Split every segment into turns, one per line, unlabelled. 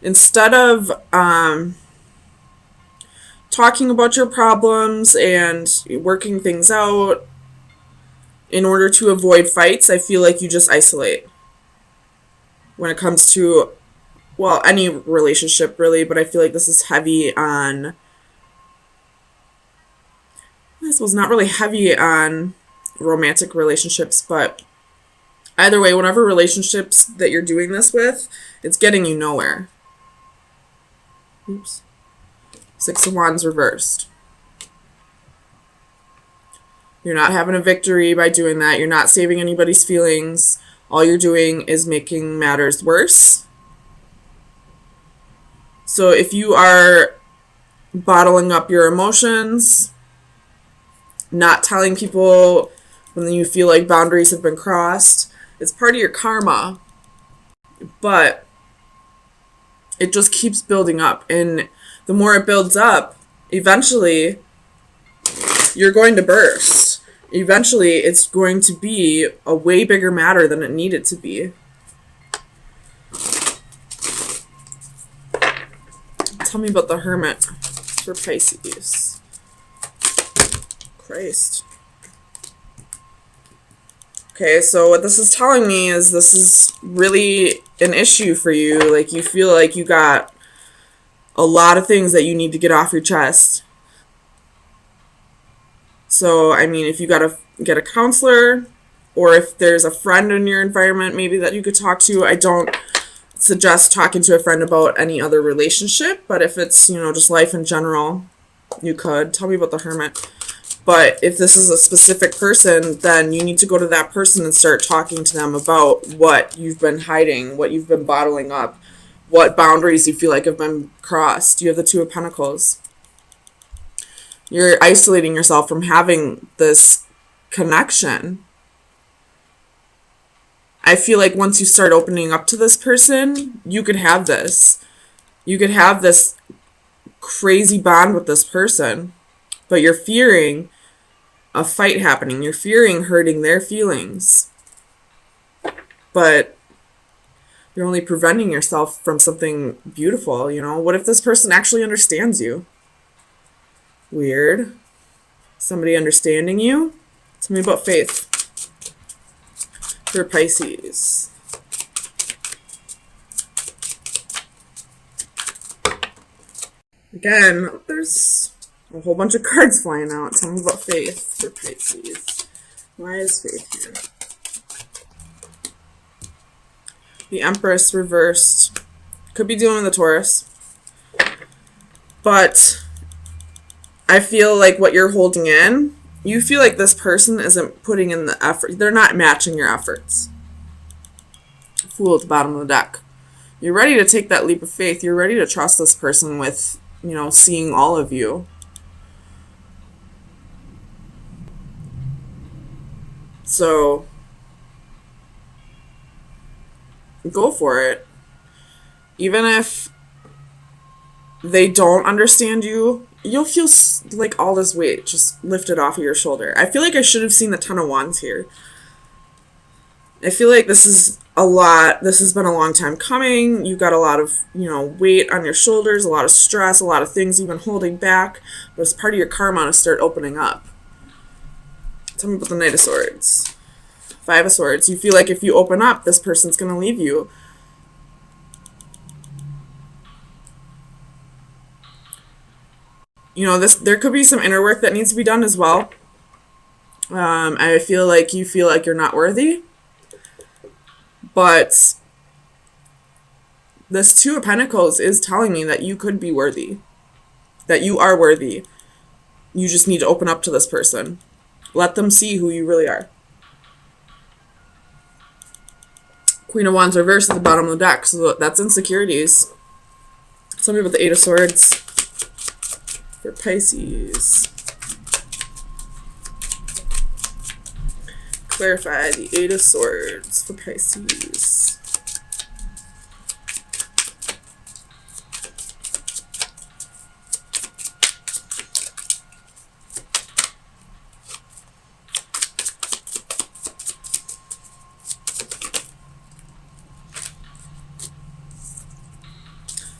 Instead of talking about your problems and working things out in order to avoid fights, I feel like you just isolate when it comes to, well, any relationship really, but I feel like this is heavy on, I suppose not really heavy on romantic relationships, but either way, whatever relationships that you're doing this with, it's getting you nowhere. Oops. Six of Wands reversed. You're not having a victory by doing that. You're not saving anybody's feelings. All you're doing is making matters worse. So if you are bottling up your emotions, not telling people when you feel like boundaries have been crossed, it's part of your karma. But it just keeps building up. And the more it builds up, eventually you're going to burst. Eventually it's going to be a way bigger matter than it needed to be. Tell me about the Hermit for Pisces. Christ. Okay, so what this is telling me is this is really an issue for you. Like, you feel like you got a lot of things that you need to get off your chest. So, I mean, if you got to get a counselor, or if there's a friend in your environment maybe that you could talk to, I don't suggest talking to a friend about any other relationship, but if it's, just life in general, you could. Tell me about the Hermit. But if this is a specific person, then you need to go to that person and start talking to them about what you've been hiding, what you've been bottling up, what boundaries you feel like have been crossed. You have the Two of Pentacles. You're isolating yourself from having this connection. I feel like once you start opening up to this person, you could have this. You could have this crazy bond with this person, but you're fearing a fight happening. You're fearing hurting their feelings. But you're only preventing yourself from something beautiful, What if this person actually understands you? Weird. Somebody understanding you? Tell me about faith for Pisces. Again, there's a whole bunch of cards flying out. Tell me about faith for Pisces. Why is faith here? The Empress reversed. Could be dealing with the Taurus. But I feel like what you're holding in, you feel like this person isn't putting in the effort. They're not matching your efforts. Fool at the bottom of the deck. You're ready to take that leap of faith. You're ready to trust this person with, seeing all of you. So go for it. Even if they don't understand you, you'll feel like all this weight just lifted off of your shoulder. I feel like I should have seen the Ten of Wands here. I feel like this is a lot. This has been a long time coming. You got a lot of, weight on your shoulders, a lot of stress, a lot of things you've been holding back. But it's part of your karma to start opening up. Tell me about the Knight of Swords. Five of Swords. You feel like if you open up, this person's going to leave you. There could be some inner work that needs to be done as well. I feel like you feel like you're not worthy. But this Two of Pentacles is telling me that you could be worthy. That you are worthy. You just need to open up to this person. Let them see who you really are. Queen of Wands reversed at the bottom of the deck. So that's insecurities. Tell me about the Eight of Swords for Pisces. Clarify the Eight of Swords for Pisces.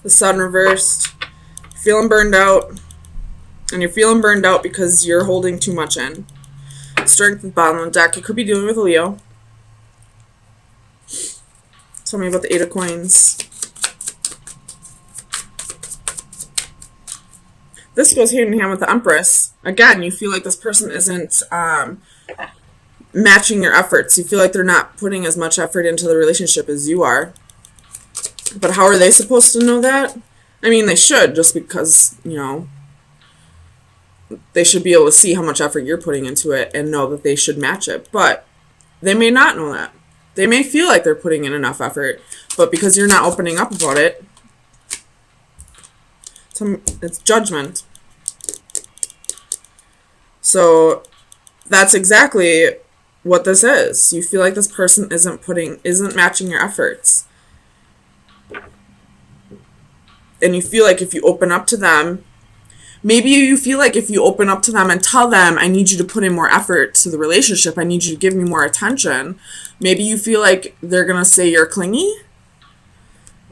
The Sun reversed. Feeling burned out. And you're feeling burned out because you're holding too much in. Strength at the bottom of the deck. You could be dealing with a Leo. Tell me about the Eight of Coins. This goes hand in hand with the Empress. Again, you feel like this person isn't matching your efforts. You feel like they're not putting as much effort into the relationship as you are. But how are they supposed to know that? I mean, they should, just because, you know, they should be able to see how much effort you're putting into it and know that they should match it. But they may not know that. They may feel like they're putting in enough effort, but because you're not opening up about it, it's judgment. So that's exactly what this is. You feel like this person isn't matching your efforts. And you feel like if you open up to them, maybe you feel like if you open up to them and tell them, I need you to put in more effort to the relationship, I need you to give me more attention, maybe you feel like they're going to say you're clingy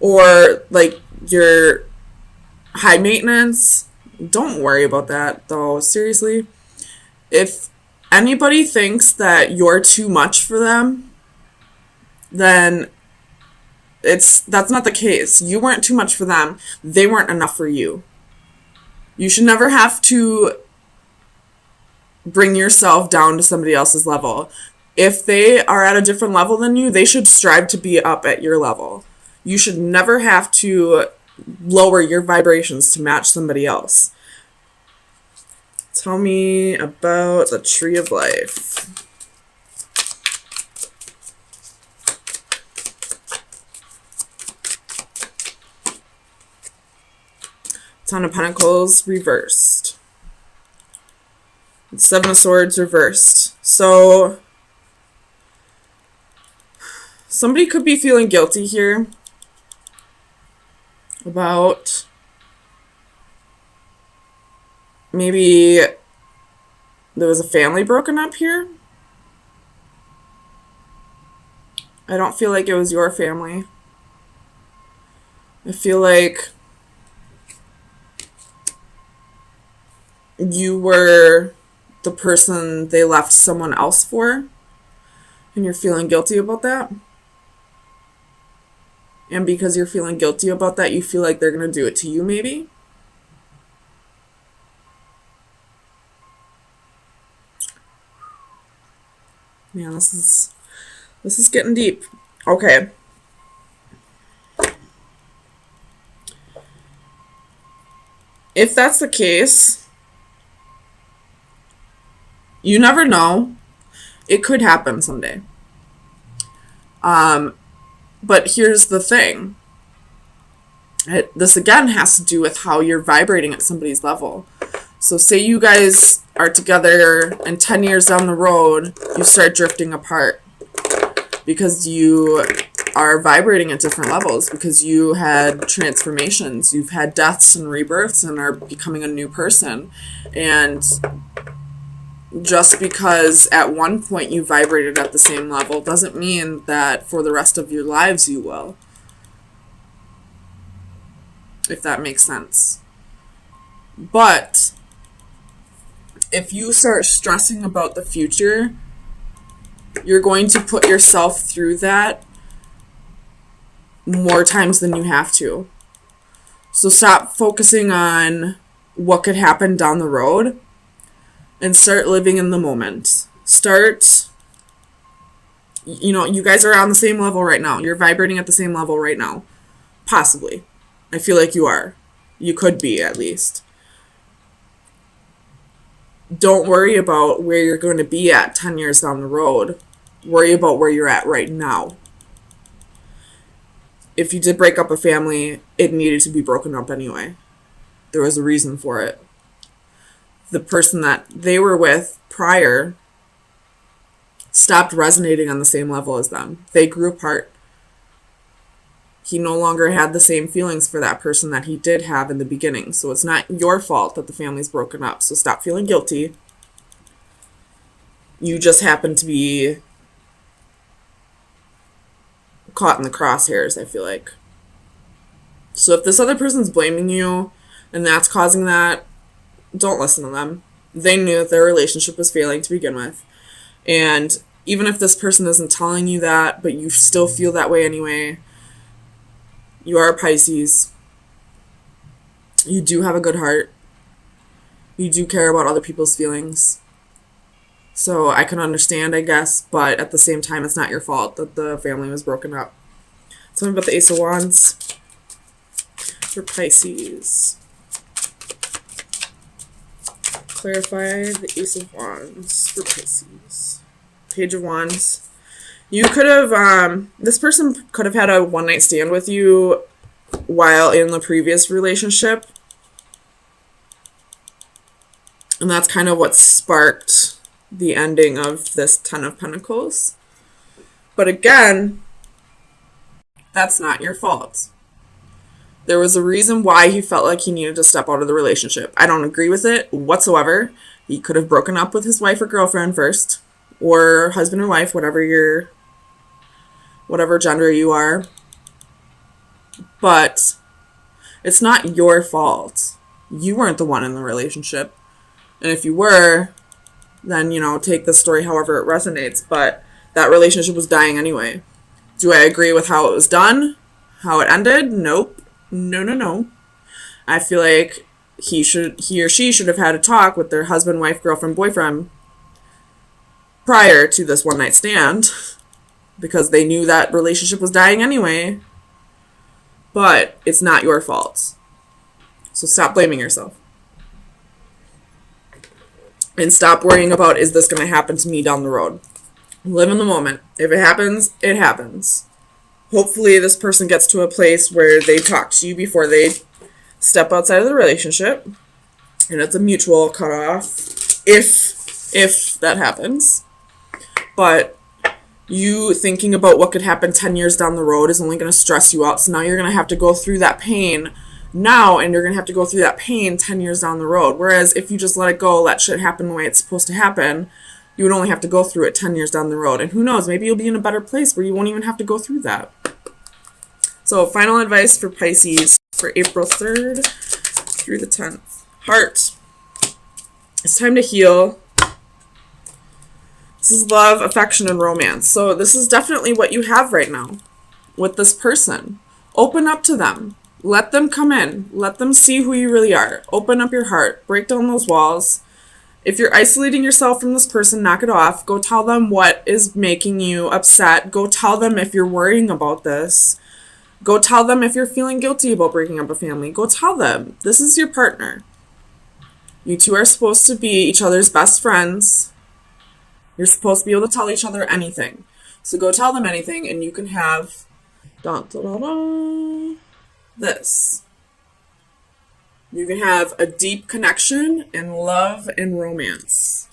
or like you're high maintenance. Don't worry about that, though. Seriously. If anybody thinks that you're too much for them, then that's not the case. You weren't too much for them. They weren't enough for you. You should never have to bring yourself down to somebody else's level. If they are at a different level than you, they should strive to be up at your level. You should never have to lower your vibrations to match somebody else. Tell me about the Tree of Life. Ten of Pentacles reversed. Seven of Swords reversed. So somebody could be feeling guilty here about maybe there was a family broken up here. I don't feel like it was your family. I feel like you were the person they left someone else for, and you're feeling guilty about that. And because you're feeling guilty about that, you feel like they're going to do it to you, maybe. Man, this is getting deep. Okay. If that's the case, you never know. It could happen someday. But here's the thing. This again has to do with how you're vibrating at somebody's level. So say you guys are together and 10 years down the road, you start drifting apart because you are vibrating at different levels, because you had transformations, you've had deaths and rebirths and are becoming a new person. And just because at one point you vibrated at the same level doesn't mean that for the rest of your lives you will. If that makes sense. But if you start stressing about the future, you're going to put yourself through that more times than you have to. So stop focusing on what could happen down the road and start living in the moment. Start, you guys are on the same level right now. You're vibrating at the same level right now. Possibly. I feel like you are. You could be, at least. Don't worry about where you're going to be at 10 years down the road. Worry about where you're at right now. If you did break up a family, it needed to be broken up anyway. There was a reason for it. The person that they were with prior stopped resonating on the same level as them. They grew apart. He no longer had the same feelings for that person that he did have in the beginning. So it's not your fault that the family's broken up. So stop feeling guilty. You just happen to be caught in the crosshairs, I feel like. So if this other person's blaming you and that's causing that, don't listen to them. They knew that their relationship was failing to begin with. And even if this person isn't telling you that, but you still feel that way anyway, you are a Pisces. You do have a good heart. You do care about other people's feelings. So I can understand, I guess, but at the same time, it's not your fault that the family was broken up. Tell me about the Ace of Wands for Pisces. Clarify the Ace of Wands for Pisces. Page of Wands. You could have, this person could have had a one-night stand with you while in the previous relationship. And that's kind of what sparked the ending of this Ten of Pentacles. But again, that's not your fault. There was a reason why he felt like he needed to step out of the relationship. I don't agree with it whatsoever. He could have broken up with his wife or girlfriend first, or husband or wife, whatever gender you are. But it's not your fault. You weren't the one in the relationship. And if you were, then, take the story however it resonates. But that relationship was dying anyway. Do I agree with how it was done? How it ended? Nope. No. I feel like he or she should have had a talk with their husband, wife, girlfriend, boyfriend prior to this one night stand, because they knew that relationship was dying anyway. But it's not your fault. So stop blaming yourself. And stop worrying about, is this going to happen to me down the road? Live in the moment. If it happens, it happens. Hopefully this person gets to a place where they talk to you before they step outside of the relationship. And it's a mutual cutoff, if that happens. But you thinking about what could happen 10 years down the road is only going to stress you out. So now you're going to have to go through that pain now, and you're going to have to go through that pain 10 years down the road. Whereas if you just let it go, let shit happen the way it's supposed to happen, you would only have to go through it 10 years down the road. And who knows, maybe you'll be in a better place where you won't even have to go through that. So final advice for Pisces for April 3rd through the 10th. Heart. It's time to heal. This is love, affection, and romance. So this is definitely what you have right now with this person. Open up to them. Let them come in. Let them see who you really are. Open up your heart. Break down those walls. If you're isolating yourself from this person, knock it off. Go tell them what is making you upset. Go tell them if you're worrying about this. Go tell them if you're feeling guilty about breaking up a family. Go tell them. This is your partner. You two are supposed to be each other's best friends. You're supposed to be able to tell each other anything. So go tell them anything, and you can have this. You can have a deep connection and love and romance.